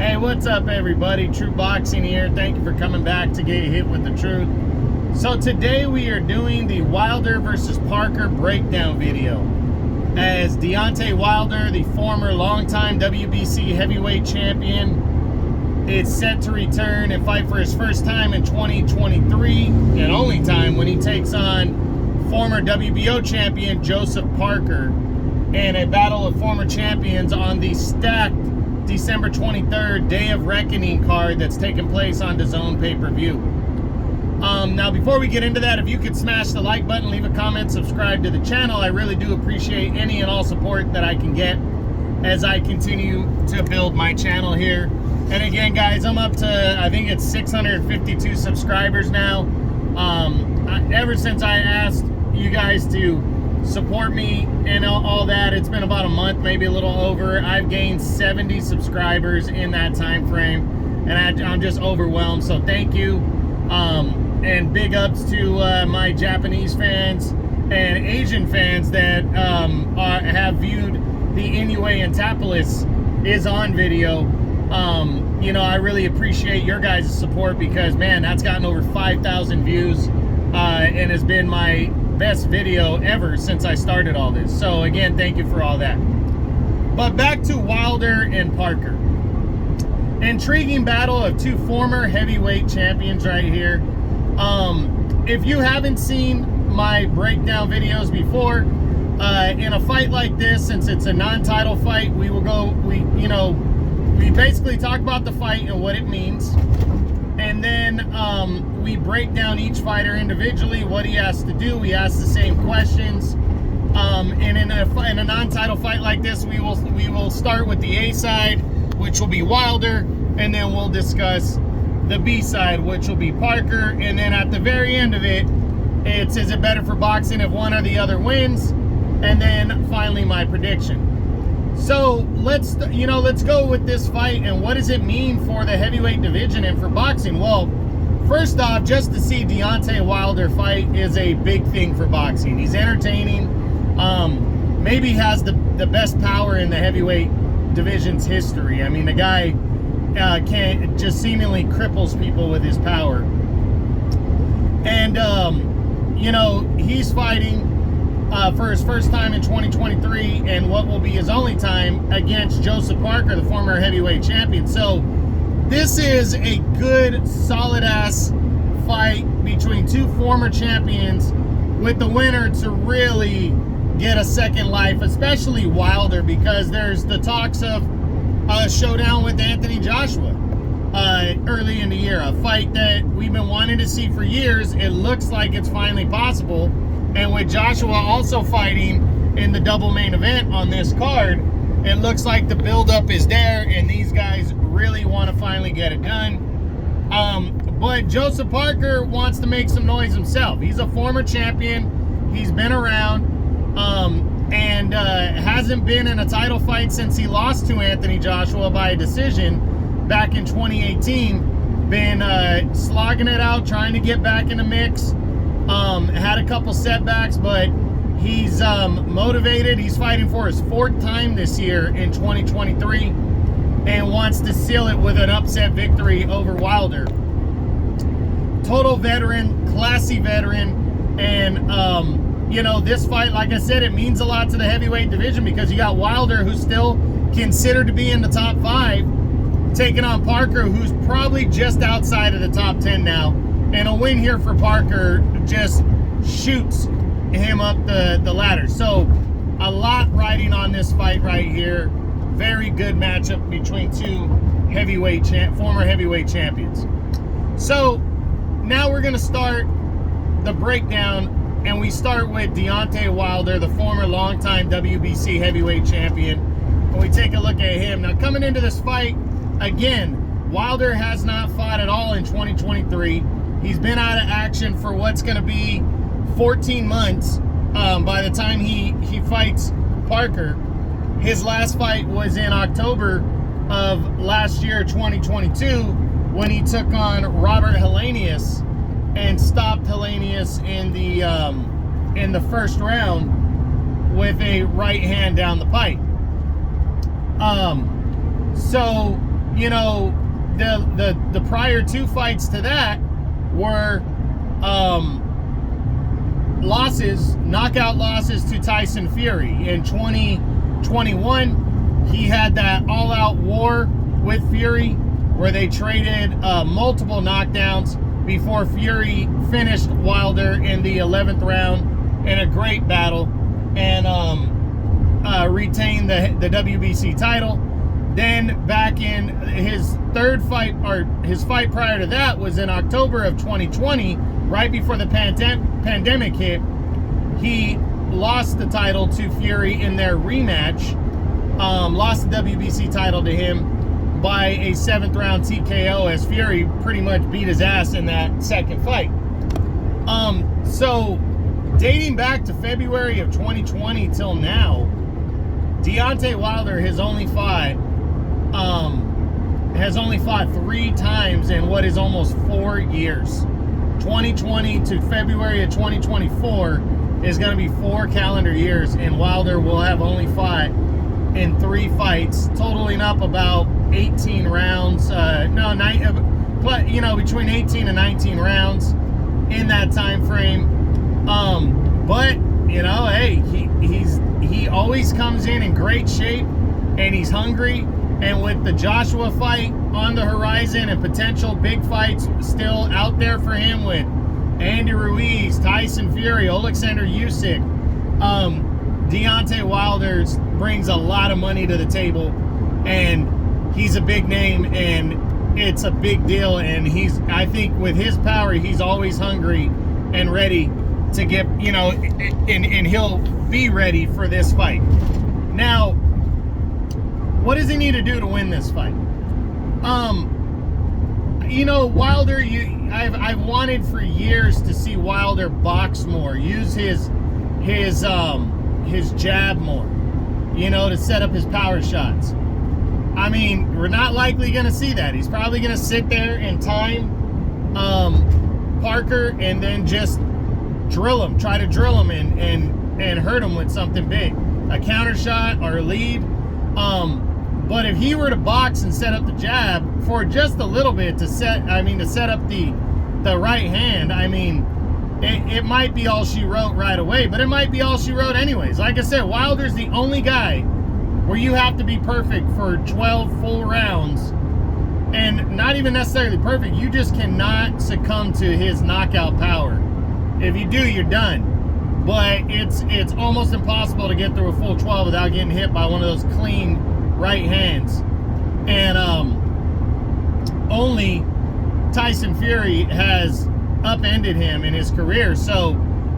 Hey, what's up everybody? True Boxing here. Thank you for coming back to get hit with the truth. So today we are doing the Wilder versus Parker breakdown video. As Deontay Wilder, the former longtime WBC heavyweight champion, is set to return and fight for his first time in 2023 and only time when he takes on former WBO champion Joseph Parker in a battle of former champions on the stacked December 23rd Day of Reckoning card that's taking place on DAZN pay-per-view. Now, before we get into that, if you could smash the like button, leave a comment, subscribe to the channel. I really do appreciate any and all support that I can get as I continue to build my channel here. And again, guys, I'm up to, I think it's 652 subscribers now. Ever since I asked you guys to support me and all that, it's been about a month, maybe a little over. I've gained 70 subscribers in that time frame, and I'm just overwhelmed. So thank you, and big ups to my Japanese fans and Asian fans that have viewed the Inoue and Tapolis is on video. You know, I really appreciate your guys' support because, man, that's gotten over 5,000 views and has been my best video ever since I started all this. So again, thank you for all that. But back to Wilder and Parker. Intriguing battle of two former heavyweight champions right here. If you haven't seen my breakdown videos before, in a fight like this, since it's a non-title fight, we basically talk about the fight and what it means. And then we break down each fighter individually, what he has to do. We ask the same questions. And in a non-title fight like this, we will start with the A side, which will be Wilder, and then we'll discuss the B side, which will be Parker. And then at the very end of it, it's is it better for boxing if one or the other wins? And then finally my prediction. So let's go with this fight, and what does it mean for the heavyweight division and for boxing? Well, first off, just to see Deontay Wilder fight is a big thing for boxing. He's entertaining. Maybe has the best power in the heavyweight division's history. I mean, the guy just seemingly cripples people with his power. And you know, he's fighting for his first time in 2023 and what will be his only time against Joseph Parker, the former heavyweight champion. So this is a good, solid-ass fight between two former champions, with the winner to really get a second life, especially Wilder, because there's the talks of a showdown with Anthony Joshua early in the year, a fight that we've been wanting to see for years. It looks like it's finally possible. And with Joshua also fighting in the double main event on this card, it looks like the buildup is there, and these guys really want to finally get it done. But Joseph Parker wants to make some noise himself. He's a former champion. He's been around and hasn't been in a title fight since he lost to Anthony Joshua by a decision back in 2018. Been slogging it out, trying to get back in the mix. Had a couple setbacks, but he's motivated. He's fighting for his fourth time this year in 2023 and wants to seal it with an upset victory over Wilder. Total veteran, classy veteran, and you know, this fight, like I said, it means a lot to the heavyweight division because you got Wilder, who's still considered to be in the top 5, taking on Parker, who's probably just outside of the top 10 now. And a win here for Parker just shoots him up the ladder. So a lot riding on this fight right here. Very good matchup between two former heavyweight champions. So now we're going to start the breakdown, and we start with Deontay Wilder, the former longtime WBC heavyweight champion. And we take a look at him. Now, coming into this fight, again, Wilder has not fought at all in 2023. He's been out of action for what's going to be 14 months by the time he fights Parker. His last fight was in October of last year, 2022, when he took on Robert Helenius and stopped Helenius in the first round with a right hand down the pipe. So you know, the prior 2 fights to that were knockout losses to Tyson Fury. In 2021, he had that all-out war with Fury where they traded multiple knockdowns before Fury finished Wilder in the 11th round in a great battle and retained the WBC title. Then back in his 3rd fight, or his fight prior to that, was in October of 2020, right before the pandemic hit. He lost the title to Fury in their rematch, lost the WBC title to him by a 7th round TKO as Fury pretty much beat his ass in that 2nd fight. So dating back to February of 2020 till now, Deontay Wilder has only fought 3 times in what is almost 4 years. 2020 to February of 2024 is going to be 4 calendar years, and Wilder will have only fought in 3 fights, totaling up about 18 rounds. Between 18 and 19 rounds in that time frame. But you know, hey, he always comes in great shape, and he's hungry. And with the Joshua fight on the horizon and potential big fights still out there for him with Andy Ruiz, Tyson Fury, Alexander Usyk, Deontay Wilder brings a lot of money to the table, and he's a big name, and it's a big deal. And I think with his power, he's always hungry and ready to get, you know, and he'll be ready for this fight. Now, what does he need to do to win this fight? You know, Wilder, I've wanted for years to see Wilder box more, use his jab more, you know, to set up his power shots. I mean, we're not likely going to see that. He's probably going to sit there and time Parker and then just try to drill him and hurt him with something big, a counter shot or a lead. But if he were to box and set up the jab for just a little bit to set up the right hand, I mean, it might be all she wrote right away, but it might be all she wrote anyways. Like I said, Wilder's the only guy where you have to be perfect for 12 full rounds, and not even necessarily perfect. You just cannot succumb to his knockout power. If you do, you're done. But it's almost impossible to get through a full 12 without getting hit by one of those clean right hands. And only Tyson Fury has upended him in his career. So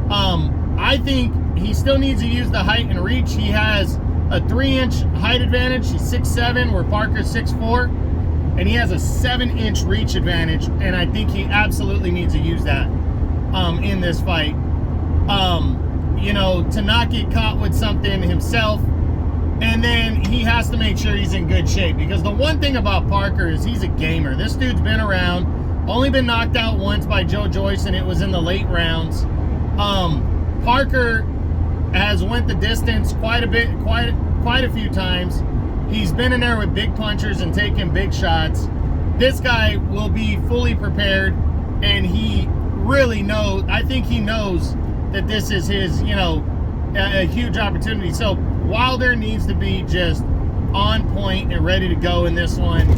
I think he still needs to use the height and reach. He has a 3-inch height advantage. He's 6'7", where Parker's 6'4", and he has a 7-inch reach advantage, and I think he absolutely needs to use that in this fight, you know, to not get caught with something himself. And then he has to make sure he's in good shape, because the one thing about Parker is he's a gamer. This dude's been around, only been knocked out once by Joe Joyce, and it was in the late rounds. Parker has went the distance quite a few times. He's been in there with big punchers and taking big shots. This guy will be fully prepared, and he really knows, I think he knows that this is his, you know, a huge opportunity. So Wilder needs to be just on point and ready to go in this one.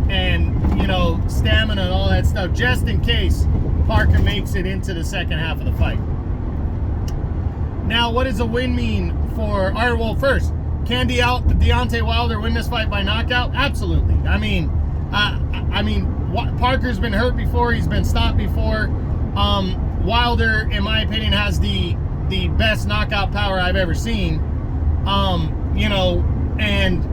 And, you know, stamina and all that stuff, just in case Parker makes it into the second half of the fight. Now, what does a win mean for, well, first, can Deontay Wilder win this fight by knockout? Absolutely. I mean, Parker's been hurt before. He's been stopped before. Wilder, in my opinion, has the best knockout power I've ever seen. You know, and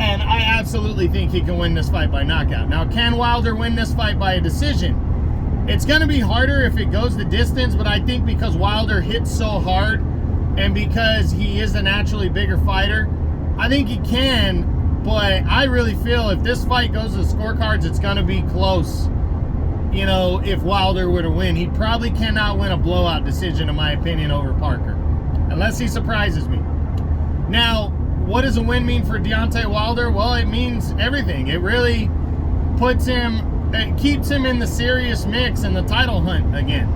I absolutely think he can win this fight by knockout. Now, can Wilder win this fight by a decision? It's going to be harder if it goes the distance, but I think because Wilder hits so hard and because he is a naturally bigger fighter, I think he can. But I really feel if this fight goes to the scorecards, it's going to be close. You know, if Wilder were to win, he probably cannot win a blowout decision, in my opinion, over Parker, unless he surprises me. Now, what does a win mean for Deontay Wilder? Well, it means everything. It really puts him, it keeps him in the serious mix in the title hunt again.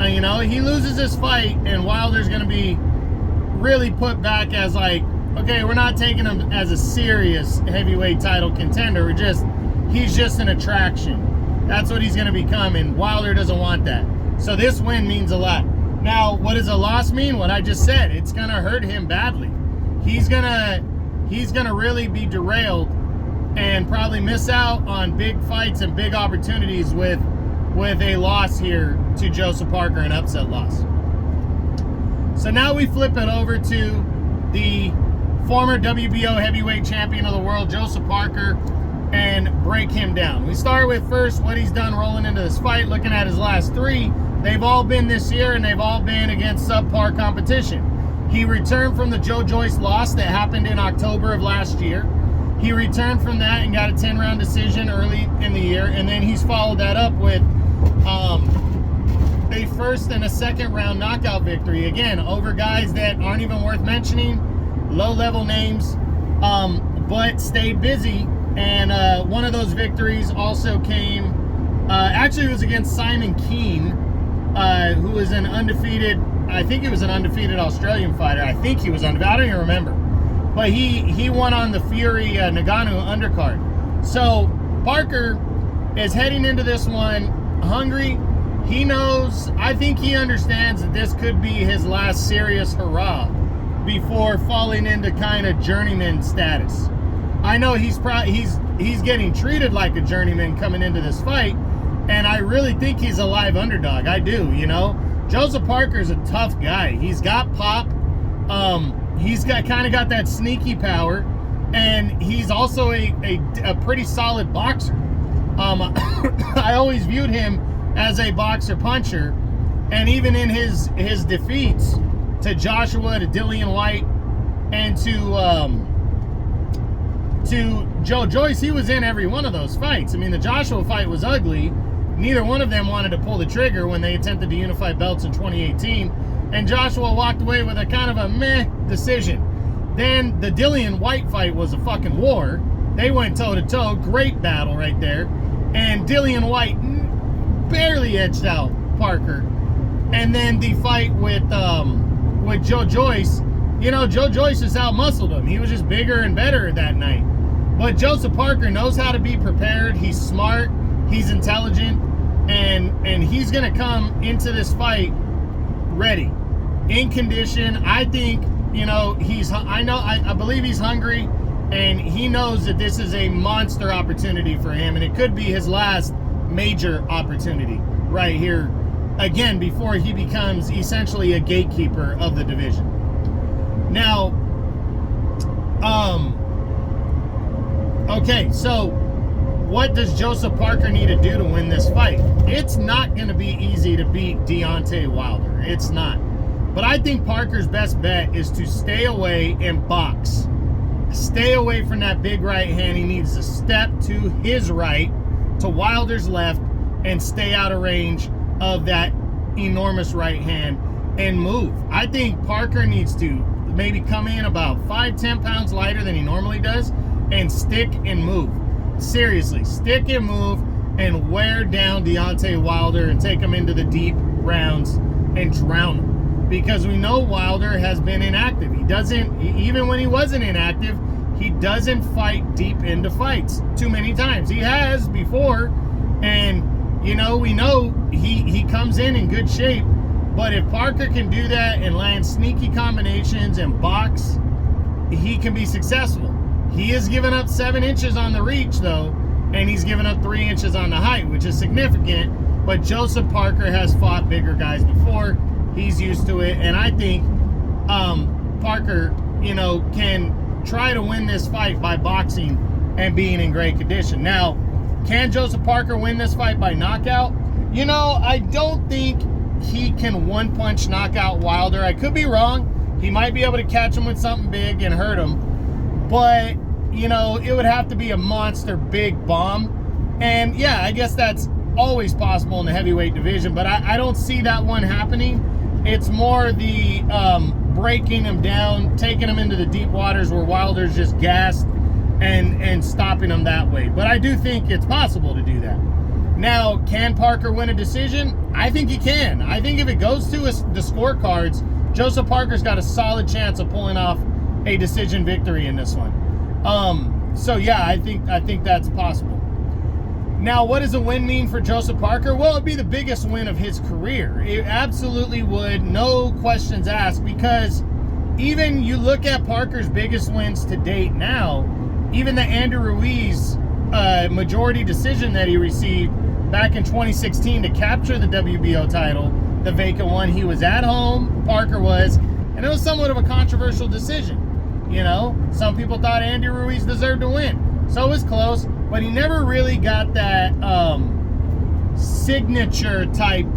You know, he loses this fight and Wilder's going to be really put back as like, okay, we're not taking him as a serious heavyweight title contender. He's just an attraction. That's what he's going to become, and Wilder doesn't want that. So this win means a lot. Now, what does a loss mean? What I just said. It's going to hurt him badly. He's gonna really be derailed and probably miss out on big fights and big opportunities with a loss here to Joseph Parker, an upset loss. So now we flip it over to the former WBO heavyweight champion of the world, Joseph Parker, and break him down. We start with first what he's done rolling into this fight, looking at his last three. They've all been this year, and they've all been against subpar competition. He returned from the Joe Joyce loss that happened in October of last year. He returned from that and got a 10-round decision early in the year, and then he's followed that up with a first and a second round knockout victory, again, over guys that aren't even worth mentioning, low-level names, but stayed busy. And one of those victories also came, actually it was against Simon Keane, who was an undefeated, I think he was an undefeated Australian fighter. I think he was undefeated. I don't even remember. But he won on the Fury Nagano undercard. So Parker is heading into this one hungry. He knows, I think he understands that this could be his last serious hurrah before falling into kind of journeyman status. I know he's getting treated like a journeyman coming into this fight, and I really think he's a live underdog. I do, you know. Joseph Parker's a tough guy. He's got pop. He's kind of got that sneaky power, and he's also a pretty solid boxer. I always viewed him as a boxer puncher, and even in his defeats to Joshua, to Dillian White, and to Joe Joyce, he was in every one of those fights. I mean, the Joshua fight was ugly. Neither one of them wanted to pull the trigger when they attempted to unify belts in 2018. And Joshua walked away with a kind of a meh decision. Then the Dillian White fight was a fucking war. They went toe-to-toe. Great battle right there. And Dillian White barely edged out Parker. And then the fight with Joe Joyce, you know, Joe Joyce just out-muscled him. He was just bigger and better that night. But Joseph Parker knows how to be prepared. He's smart. He's intelligent. And he's going to come into this fight ready, in condition. I think, you know, I believe he's hungry, and he knows that this is a monster opportunity for him, and it could be his last major opportunity right here, again, before he becomes essentially a gatekeeper of the division. Now, okay, so what does Joseph Parker need to do to win this fight? It's not going to be easy to beat Deontay Wilder. It's not. But I think Parker's best bet is to stay away and box. Stay away from that big right hand. He needs to step to his right, to Wilder's left, and stay out of range of that enormous right hand and move. I think Parker needs to maybe come in about 5-10 pounds lighter than he normally does and stick and move. Seriously, stick and move and wear down Deontay Wilder and take him into the deep rounds and drown him. Because we know Wilder has been inactive. He doesn't, even when he wasn't inactive, he doesn't fight deep into fights too many times. He has before, and you know, we know he comes in good shape. But if Parker can do that and land sneaky combinations and box, he can be successful. He has given up 7 inches on the reach, though, and he's given up 3 inches on the height, which is significant. But Joseph Parker has fought bigger guys before. He's used to it, and I think Parker, you know, can try to win this fight by boxing and being in great condition. Now, can Joseph Parker win this fight by knockout? You know, I don't think he can one-punch knockout Wilder. I could be wrong. He might be able to catch him with something big and hurt him. But, you know, it would have to be a monster big bomb. And, yeah, I guess that's always possible in the heavyweight division. But I don't see that one happening. It's more the breaking him down, taking him into the deep waters where Wilder's just gassed, and stopping him that way. But I do think it's possible to do that. Now, can Parker win a decision? I think he can. I think if it goes to the scorecards, Joseph Parker's got a solid chance of pulling off a decision victory in this one. So yeah, I think that's possible. Now, what does a win mean for Joseph Parker? Well, it'd be the biggest win of his career. It absolutely would, no questions asked, because even you look at Parker's biggest wins to date now, even the Andy Ruiz majority decision that he received back in 2016 to capture the WBO title, the vacant one, he was at home, Parker was, and it was somewhat of a controversial decision. You know, some people thought Andy Ruiz deserved to win, so it was close, but he never really got that signature type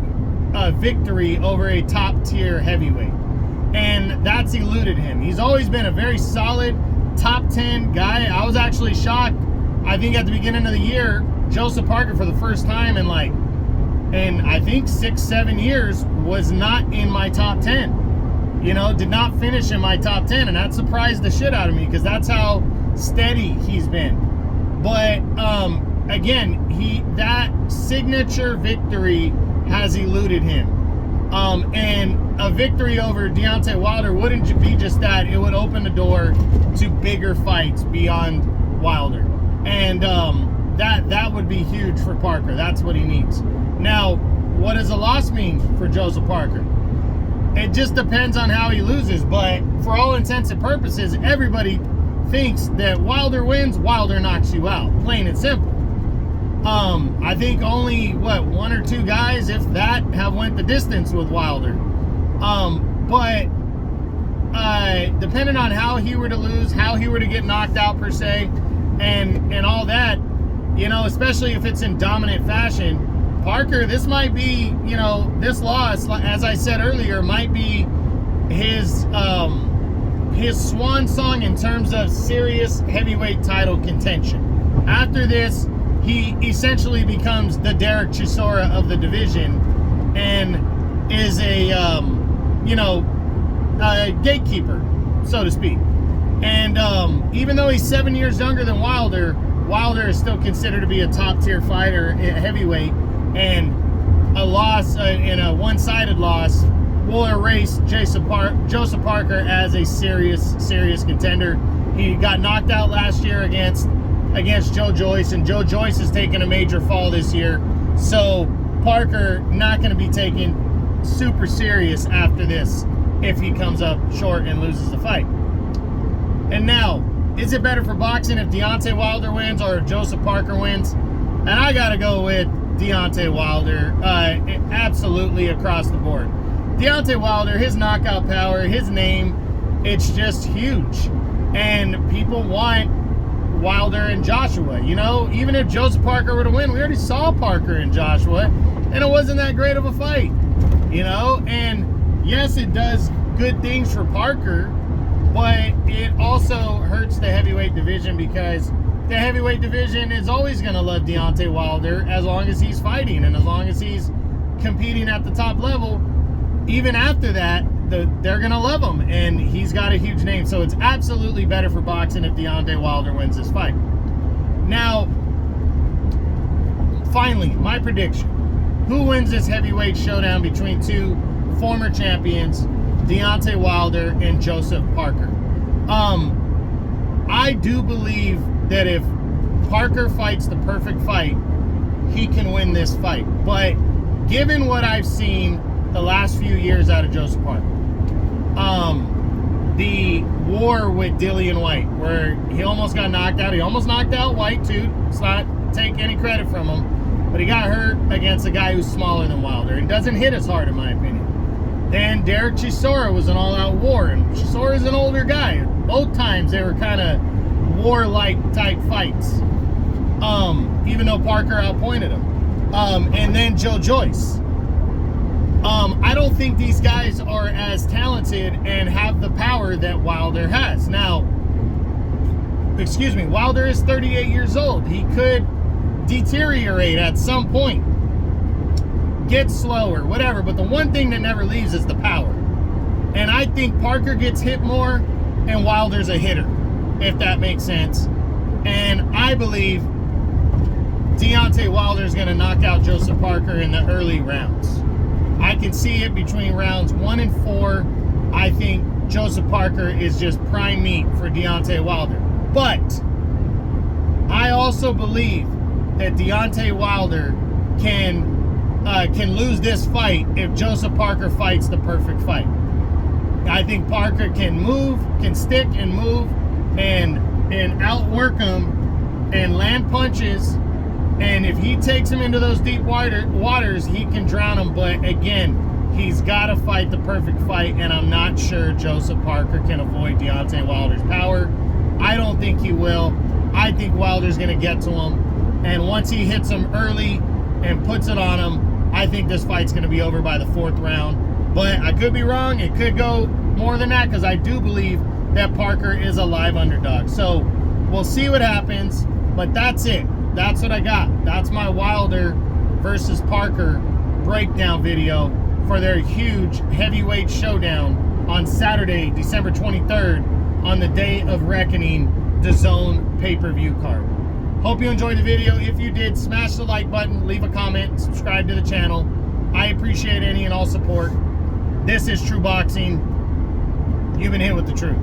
victory over a top tier heavyweight, and that's eluded him. He's always been a very solid top 10 guy. I was actually shocked. I think at the beginning of the year, Joseph Parker, for the first time in I think 6-7 years, was not in my top 10. You know, did not finish in my top 10, and that surprised the shit out of me because that's how steady he's been. But again, that signature victory has eluded him. And a victory over Deontay Wilder wouldn't be just that. It would open the door to bigger fights beyond Wilder. And that would be huge for Parker. That's what he needs. Now, what does a loss mean for Joseph Parker? It just depends on how he loses. But for all intents and purposes, everybody thinks that Wilder wins, Wilder knocks you out. Plain and simple. I think only, one or two guys, if that, have went the distance with Wilder. But depending on how he were to lose, how he were to get knocked out per se, and all that, you know, especially if it's in dominant fashion, Parker, this might be, you know, this loss, as I said earlier, might be his swan song in terms of serious heavyweight title contention. After this, he essentially becomes the Derek Chisora of the division and is a gatekeeper, so to speak. And even though he's 7 years younger than Wilder, Wilder is still considered to be a top-tier fighter, heavyweight, and a loss, in a one-sided loss, will erase Joseph Parker as a serious contender. He got knocked out last year against Joe Joyce, and Joe Joyce has taken a major fall this year. So Parker not going to be taken super serious after this if he comes up short and loses the fight. And now, is it better for boxing if Deontay Wilder wins or if Joseph Parker wins? And I got to go with Deontay Wilder, absolutely across the board. Deontay Wilder, his knockout power, his name, it's just huge. And people want Wilder and Joshua. You know, even if Joseph Parker were to win, we already saw Parker and Joshua, and it wasn't that great of a fight. You know, and yes, it does good things for Parker, but it also hurts the heavyweight division because the heavyweight division is always going to love Deontay Wilder as long as he's fighting and as long as he's competing at the top level. Even after that, they're going to love him, and he's got a huge name. So it's absolutely better for boxing if Deontay Wilder wins this fight. Now, finally, my prediction. Who wins this heavyweight showdown between two former champions, Deontay Wilder and Joseph Parker? I do believe that if Parker fights the perfect fight, he can win this fight. But given what I've seen the last few years out of Joseph Parker, the war with Dillian White, where he almost got knocked out. He almost knocked out White too. Let's not take any credit from him, but he got hurt against a guy who's smaller than Wilder and doesn't hit as hard, in my opinion. Then Derek Chisora was an all-out war, and Chisora's an older guy. Both times they were kind of warlike type fights, even though Parker outpointed him. And then Joe Joyce. I don't think these guys are as talented and have the power that Wilder has. Now, Wilder is 38 years old. He could deteriorate at some point, get slower, whatever. But the one thing that never leaves is the power. And I think Parker gets hit more and Wilder's a hitter, if that makes sense. And I believe Deontay Wilder is going to knock out Joseph Parker in the early rounds. I can see it between rounds 1 and 4. I think Joseph Parker is just prime meat for Deontay Wilder. But I also believe that Deontay Wilder can lose this fight if Joseph Parker fights the perfect fight. I think Parker can move, can stick and move, and outwork him and land punches. And if he takes him into those deep waters, he can drown him. But again, he's got to fight the perfect fight, and I'm not sure Joseph Parker can avoid Deontay Wilder's power. I don't think he will. I think Wilder's going to get to him. And once he hits him early and puts it on him, I think this fight's going to be over by the 4th round. But I could be wrong. It could go more than that, because I do believe that Parker is a live underdog. So we'll see what happens. But that's it. That's what I got. That's my Wilder versus Parker breakdown video for their huge heavyweight showdown on Saturday, December 23rd, on the Day of Reckoning, DAZN pay-per-view card. Hope you enjoyed the video. If you did, smash the like button, leave a comment, subscribe to the channel. I appreciate any and all support. This is True Boxing. You've been hit with the truth.